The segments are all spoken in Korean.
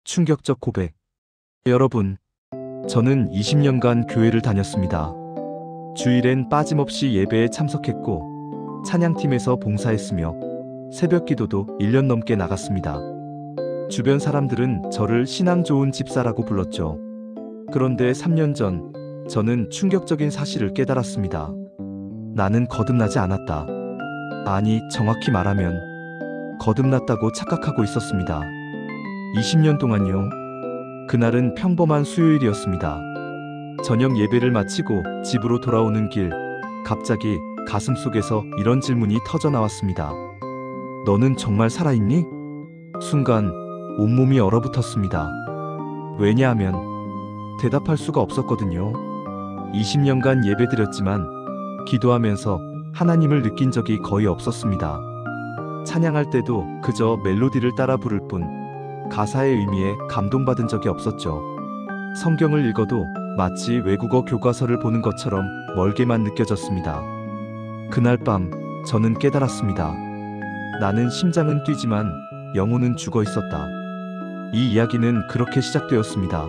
충격적 고백. 여러분, 저는 20년간 교회를 다녔습니다. 주일엔 빠짐없이 예배에 참석했고, 찬양팀에서 봉사했으며, 새벽 기도도 1년 넘게 나갔습니다. 주변 사람들은 저를 신앙 좋은 집사라고 불렀죠. 그런데 3년 전, 저는 충격적인 사실을 깨달았습니다. 나는 거듭나지 않았다. 아니, 정확히 말하면, 거듭났다고 착각하고 있었습니다. 20년 동안요. 그날은 평범한 수요일이었습니다. 저녁 예배를 마치고 집으로 돌아오는 길, 갑자기 가슴속에서 이런 질문이 터져 나왔습니다. 너는 정말 살아있니? 순간 온몸이 얼어붙었습니다. 왜냐하면 대답할 수가 없었거든요. 20년간 예배드렸지만 기도하면서 하나님을 느낀 적이 거의 없었습니다. 찬양할 때도 그저 멜로디를 따라 부를 뿐 가사의 의미에 감동받은 적이 없었죠. 성경을 읽어도 마치 외국어 교과서를 보는 것처럼 멀게만 느껴졌습니다. 그날 밤 저는 깨달았습니다. 나는 심장은 뛰지만 영혼은 죽어 있었다. 이 이야기는 그렇게 시작되었습니다.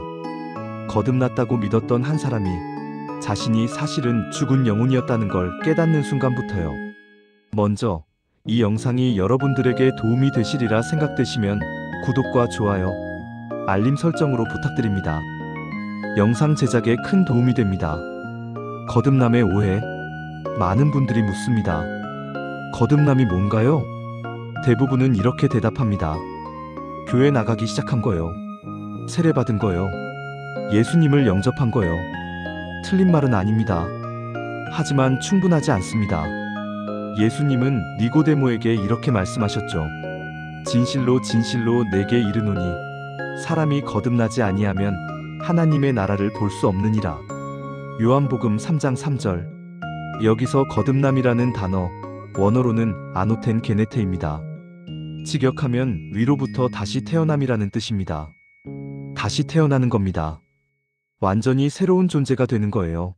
거듭났다고 믿었던 한 사람이 자신이 사실은 죽은 영혼이었다는 걸 깨닫는 순간부터요. 먼저 이 영상이 여러분들에게 도움이 되시리라 생각되시면 구독과 좋아요, 알림 설정으로 부탁드립니다. 영상 제작에 큰 도움이 됩니다. 거듭남의 오해. 많은 분들이 묻습니다. 거듭남이 뭔가요? 대부분은 이렇게 대답합니다. 교회 나가기 시작한 거요. 세례받은 거요. 예수님을 영접한 거요. 틀린 말은 아닙니다. 하지만 충분하지 않습니다. 예수님은 니고데모에게 이렇게 말씀하셨죠. 진실로 진실로 내게 이르노니 사람이 거듭나지 아니하면 하나님의 나라를 볼 수 없느니라. 요한복음 3장 3절. 여기서 거듭남이라는 단어, 원어로는 아노텐 게네테입니다. 직역하면 위로부터 다시 태어남이라는 뜻입니다. 다시 태어나는 겁니다. 완전히 새로운 존재가 되는 거예요.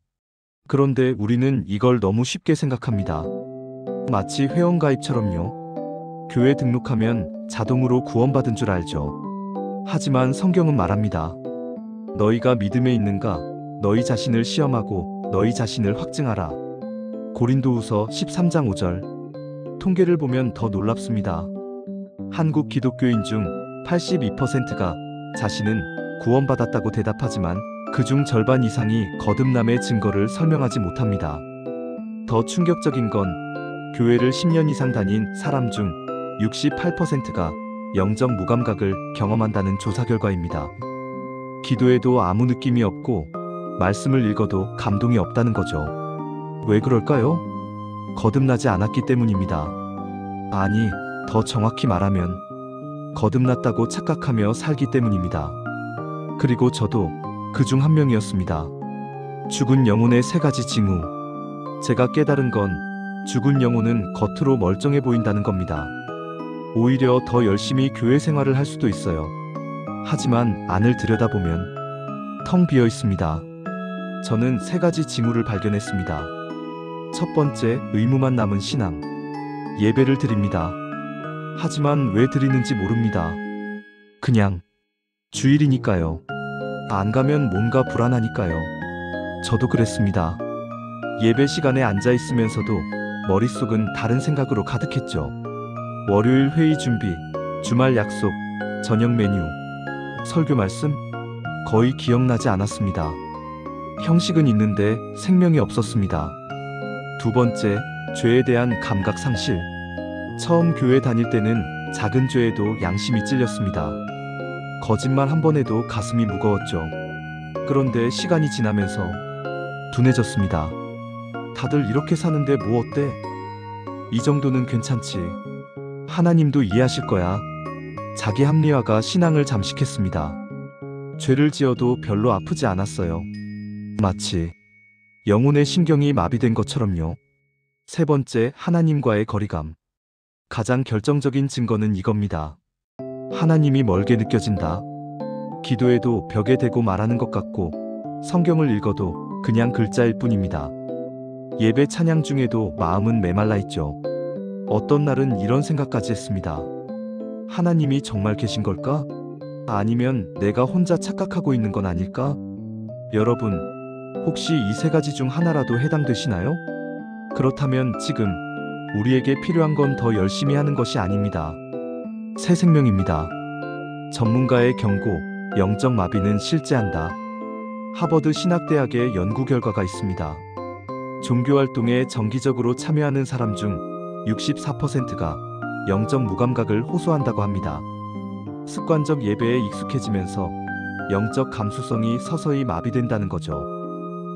그런데 우리는 이걸 너무 쉽게 생각합니다. 마치 회원가입처럼요. 교회 등록하면 자동으로 구원받은 줄 알죠. 하지만 성경은 말합니다. 너희가 믿음에 있는가? 너희 자신을 시험하고 너희 자신을 확증하라. 고린도후서 13장 5절. 통계를 보면 더 놀랍습니다. 한국 기독교인 중 82%가 자신은 구원받았다고 대답하지만 그중 절반 이상이 거듭남의 증거를 설명하지 못합니다. 더 충격적인 건 교회를 10년 이상 다닌 사람 중 68%가 영적 무감각을 경험한다는 조사 결과입니다. 기도해도 아무 느낌이 없고 말씀을 읽어도 감동이 없다는 거죠. 왜 그럴까요? 거듭나지 않았기 때문입니다. 아니, 더 정확히 말하면 거듭났다고 착각하며 살기 때문입니다. 그리고 저도 그중 한 명이었습니다. 죽은 영혼의 세 가지 징후. 제가 깨달은 건 죽은 영혼은 겉으로 멀쩡해 보인다는 겁니다. 오히려 더 열심히 교회 생활을 할 수도 있어요. 하지만 안을 들여다보면 텅 비어 있습니다. 저는 세 가지 징후를 발견했습니다. 첫 번째, 의무만 남은 신앙. 예배를 드립니다. 하지만 왜 드리는지 모릅니다. 그냥 주일이니까요. 안 가면 뭔가 불안하니까요. 저도 그랬습니다. 예배 시간에 앉아 있으면서도 머릿속은 다른 생각으로 가득했죠. 월요일 회의 준비, 주말 약속, 저녁 메뉴, 설교 말씀? 거의 기억나지 않았습니다. 형식은 있는데 생명이 없었습니다. 두 번째, 죄에 대한 감각 상실. 처음 교회 다닐 때는 작은 죄에도 양심이 찔렸습니다. 거짓말 한 번 해도 가슴이 무거웠죠. 그런데 시간이 지나면서 둔해졌습니다. 다들 이렇게 사는데 뭐 어때? 이 정도는 괜찮지. 하나님도 이해하실 거야. 자기 합리화가 신앙을 잠식했습니다. 죄를 지어도 별로 아프지 않았어요. 마치 영혼의 신경이 마비된 것처럼요. 세 번째, 하나님과의 거리감. 가장 결정적인 증거는 이겁니다. 하나님이 멀게 느껴진다. 기도해도 벽에 대고 말하는 것 같고 성경을 읽어도 그냥 글자일 뿐입니다. 예배 찬양 중에도 마음은 메말라 있죠. 어떤 날은 이런 생각까지 했습니다. 하나님이 정말 계신 걸까? 아니면 내가 혼자 착각하고 있는 건 아닐까? 여러분, 혹시 이 세 가지 중 하나라도 해당되시나요? 그렇다면 지금 우리에게 필요한 건 더 열심히 하는 것이 아닙니다. 새 생명입니다. 전문가의 경고, 영적 마비는 실제한다. 하버드 신학대학의 연구 결과가 있습니다. 종교활동에 정기적으로 참여하는 사람 중 64%가 영적 무감각을 호소한다고 합니다. 습관적 예배에 익숙해지면서 영적 감수성이 서서히 마비된다는 거죠.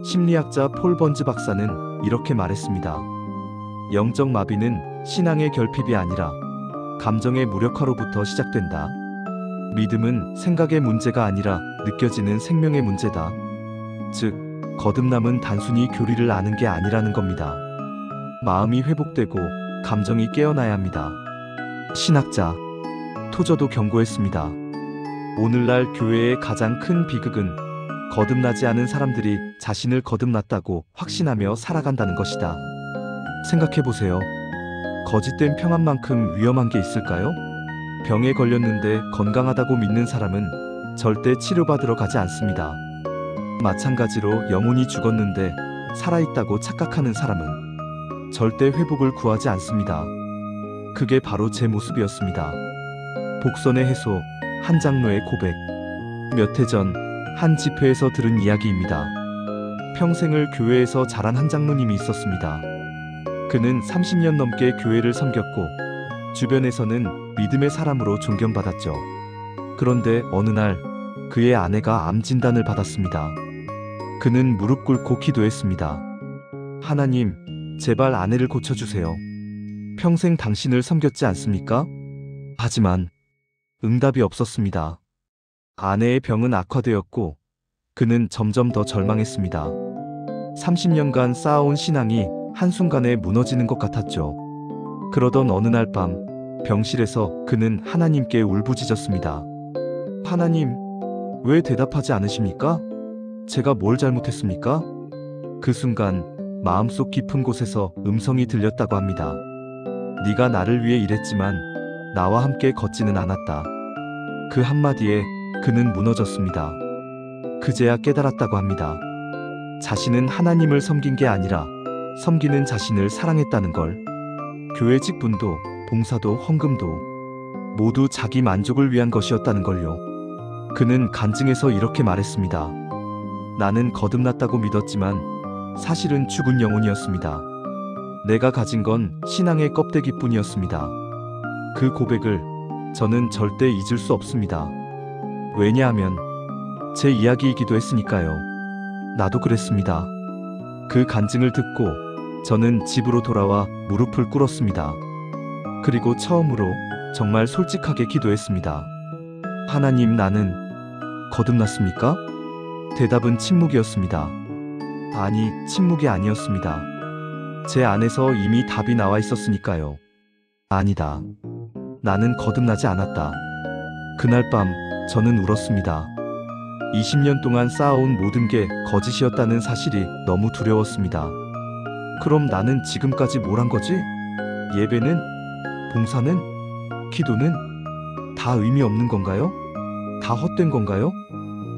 심리학자 폴 번즈 박사는 이렇게 말했습니다. 영적 마비는 신앙의 결핍이 아니라 감정의 무력화로부터 시작된다. 믿음은 생각의 문제가 아니라 느껴지는 생명의 문제다. 즉, 거듭남은 단순히 교리를 아는 게 아니라는 겁니다. 마음이 회복되고 감정이 깨어나야 합니다. 신학자 토저도 경고했습니다. 오늘날 교회의 가장 큰 비극은 거듭나지 않은 사람들이 자신을 거듭났다고 확신하며 살아간다는 것이다. 생각해보세요. 거짓된 평안만큼 위험한 게 있을까요? 병에 걸렸는데 건강하다고 믿는 사람은 절대 치료받으러 가지 않습니다. 마찬가지로 영혼이 죽었는데 살아있다고 착각하는 사람은 절대 회복을 구하지 않습니다. 그게 바로 제 모습이었습니다. 복선의 해소, 한 장로의 고백. 몇 해 전 한 집회에서 들은 이야기입니다. 평생을 교회에서 자란 한 장로님이 있었습니다. 그는 30년 넘게 교회를 섬겼고 주변에서는 믿음의 사람으로 존경받았죠. 그런데 어느 날 그의 아내가 암 진단을 받았습니다. 그는 무릎 꿇고 기도했습니다. 하나님, 제발 아내를 고쳐주세요. 평생 당신을 섬겼지 않습니까? 하지만 응답이 없었습니다. 아내의 병은 악화되었고 그는 점점 더 절망했습니다. 30년간 쌓아온 신앙이 한순간에 무너지는 것 같았죠. 그러던 어느 날 밤 병실에서 그는 하나님께 울부짖었습니다. 하나님, 왜 대답하지 않으십니까? 제가 뭘 잘못했습니까? 그 순간 마음속 깊은 곳에서 음성이 들렸다고 합니다. 네가 나를 위해 일했지만 나와 함께 걷지는 않았다. 그 한마디에 그는 무너졌습니다. 그제야 깨달았다고 합니다. 자신은 하나님을 섬긴 게 아니라 섬기는 자신을 사랑했다는 걸. 교회 직분도 봉사도 헌금도 모두 자기 만족을 위한 것이었다는 걸요. 그는 간증에서 이렇게 말했습니다. 나는 거듭났다고 믿었지만 사실은 죽은 영혼이었습니다. 내가 가진 건 신앙의 껍데기뿐이었습니다. 그 고백을 저는 절대 잊을 수 없습니다. 왜냐하면 제 이야기이기도 했으니까요. 나도 그랬습니다. 그 간증을 듣고 저는 집으로 돌아와 무릎을 꿇었습니다. 그리고 처음으로 정말 솔직하게 기도했습니다. 하나님, 나는 거듭났습니까? 대답은 침묵이었습니다. 아니, 침묵이 아니었습니다. 제 안에서 이미 답이 나와 있었으니까요. 아니다. 나는 거듭나지 않았다. 그날 밤 저는 울었습니다. 20년 동안 쌓아온 모든 게 거짓이었다는 사실이 너무 두려웠습니다. 그럼 나는 지금까지 뭘 한 거지? 예배는? 봉사는? 기도는? 다 의미 없는 건가요? 다 헛된 건가요?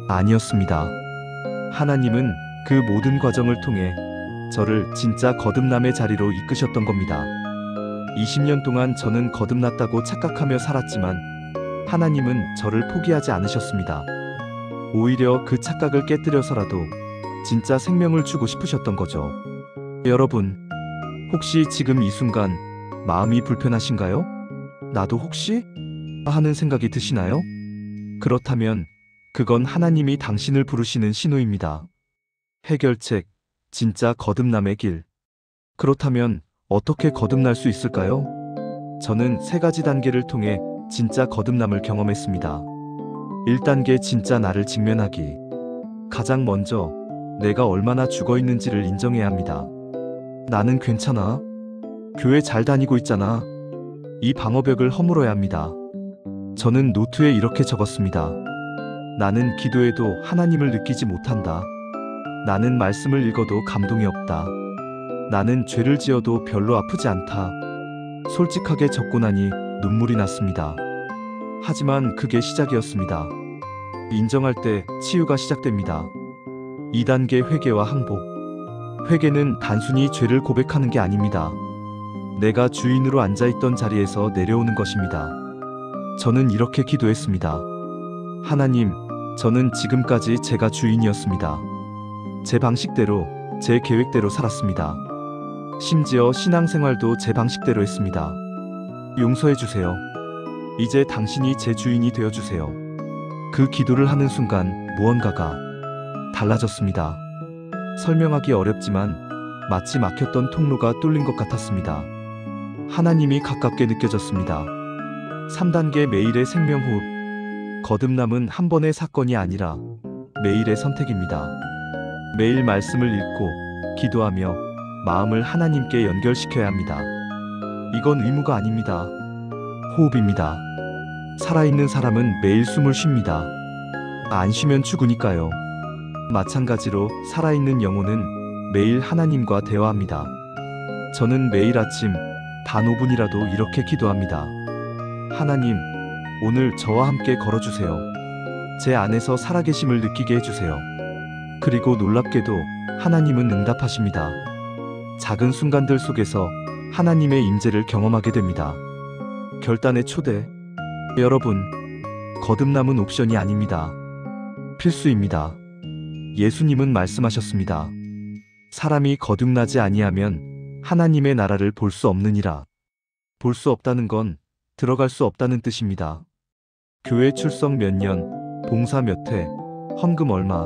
아니었습니다. 하나님은 그 모든 과정을 통해 저를 진짜 거듭남의 자리로 이끄셨던 겁니다. 20년 동안 저는 거듭났다고 착각하며 살았지만 하나님은 저를 포기하지 않으셨습니다. 오히려 그 착각을 깨뜨려서라도 진짜 생명을 주고 싶으셨던 거죠. 여러분, 혹시 지금 이 순간 마음이 불편하신가요? 나도 혹시? 하는 생각이 드시나요? 그렇다면 그건 하나님이 당신을 부르시는 신호입니다. 해결책, 진짜 거듭남의 길. 그렇다면 어떻게 거듭날 수 있을까요? 저는 3가지 단계를 통해 진짜 거듭남을 경험했습니다. 1단계, 진짜 나를 직면하기. 가장 먼저 내가 얼마나 죽어 있는지를 인정해야 합니다. 나는 괜찮아. 교회 잘 다니고 있잖아. 이 방어벽을 허물어야 합니다. 저는 노트에 이렇게 적었습니다. 나는 기도해도 하나님을 느끼지 못한다. 나는 말씀을 읽어도 감동이 없다. 나는 죄를 지어도 별로 아프지 않다. 솔직하게 적고 나니 눈물이 났습니다. 하지만 그게 시작이었습니다. 인정할 때 치유가 시작됩니다. 2단계 회개와 항복. 회개는 단순히 죄를 고백하는 게 아닙니다. 내가 주인으로 앉아있던 자리에서 내려오는 것입니다. 저는 이렇게 기도했습니다. 하나님, 저는 지금까지 제가 주인이었습니다. 제 방식대로, 제 계획대로 살았습니다. 심지어 신앙생활도 제 방식대로 했습니다. 용서해 주세요. 이제 당신이 제 주인이 되어 주세요. 그 기도를 하는 순간 무언가가 달라졌습니다. 설명하기 어렵지만 마치 막혔던 통로가 뚫린 것 같았습니다. 하나님이 가깝게 느껴졌습니다. 3단계 매일의 생명호흡. 거듭남은 한 번의 사건이 아니라 매일의 선택입니다. 매일 말씀을 읽고 기도하며 마음을 하나님께 연결시켜야 합니다. 이건 의무가 아닙니다. 호흡입니다. 살아있는 사람은 매일 숨을 쉽니다. 안 쉬면 죽으니까요. 마찬가지로 살아있는 영혼은 매일 하나님과 대화합니다. 저는 매일 아침 단 5분이라도 이렇게 기도합니다. 하나님, 오늘 저와 함께 걸어주세요. 제 안에서 살아계심을 느끼게 해주세요. 그리고 놀랍게도 하나님은 응답하십니다. 작은 순간들 속에서 하나님의 임재를 경험하게 됩니다. 결단의 초대. 여러분, 거듭남은 옵션이 아닙니다. 필수입니다. 예수님은 말씀하셨습니다. 사람이 거듭나지 아니하면 하나님의 나라를 볼 수 없느니라. 볼 수 없다는 건 들어갈 수 없다는 뜻입니다. 교회 출석 몇 년, 봉사 몇 회, 헌금 얼마,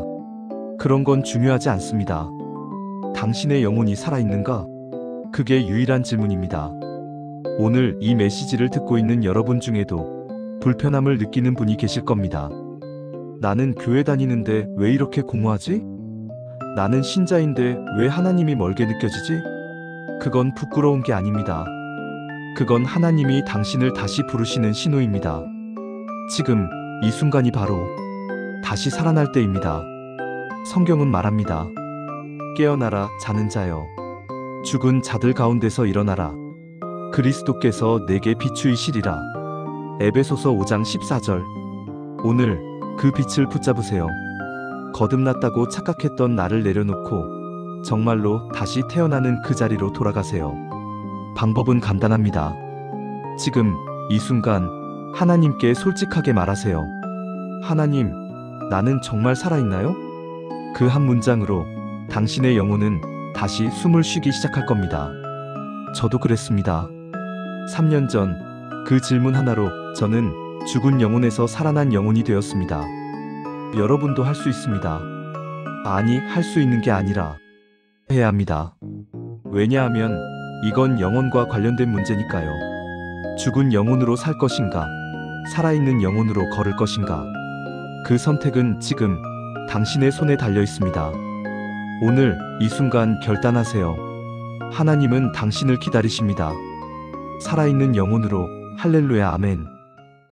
그런 건 중요하지 않습니다. 당신의 영혼이 살아있는가? 그게 유일한 질문입니다. 오늘 이 메시지를 듣고 있는 여러분 중에도 불편함을 느끼는 분이 계실 겁니다. 나는 교회 다니는데 왜 이렇게 공허하지? 나는 신자인데 왜 하나님이 멀게 느껴지지? 그건 부끄러운 게 아닙니다. 그건 하나님이 당신을 다시 부르시는 신호입니다. 지금 이 순간이 바로 다시 살아날 때입니다. 성경은 말합니다. 깨어나라 자는 자여, 죽은 자들 가운데서 일어나라. 그리스도께서 내게 비추이시리라. 에베소서 5장 14절. 오늘 그 빛을 붙잡으세요. 거듭났다고 착각했던 나를 내려놓고 정말로 다시 태어나는 그 자리로 돌아가세요. 방법은 간단합니다. 지금 이 순간 하나님께 솔직하게 말하세요. 하나님, 나는 정말 살아있나요? 그 한 문장으로 당신의 영혼은 다시 숨을 쉬기 시작할 겁니다. 저도 그랬습니다. 3년 전 그 질문 하나로 저는 죽은 영혼에서 살아난 영혼이 되었습니다. 여러분도 할 수 있습니다. 아니, 할 수 있는 게 아니라 해야 합니다. 왜냐하면 이건 영혼과 관련된 문제니까요. 죽은 영혼으로 살 것인가, 살아있는 영혼으로 걸을 것인가. 그 선택은 지금 당신의 손에 달려 있습니다. 오늘 이 순간 결단하세요. 하나님은 당신을 기다리십니다. 살아있는 영혼으로. 할렐루야, 아멘.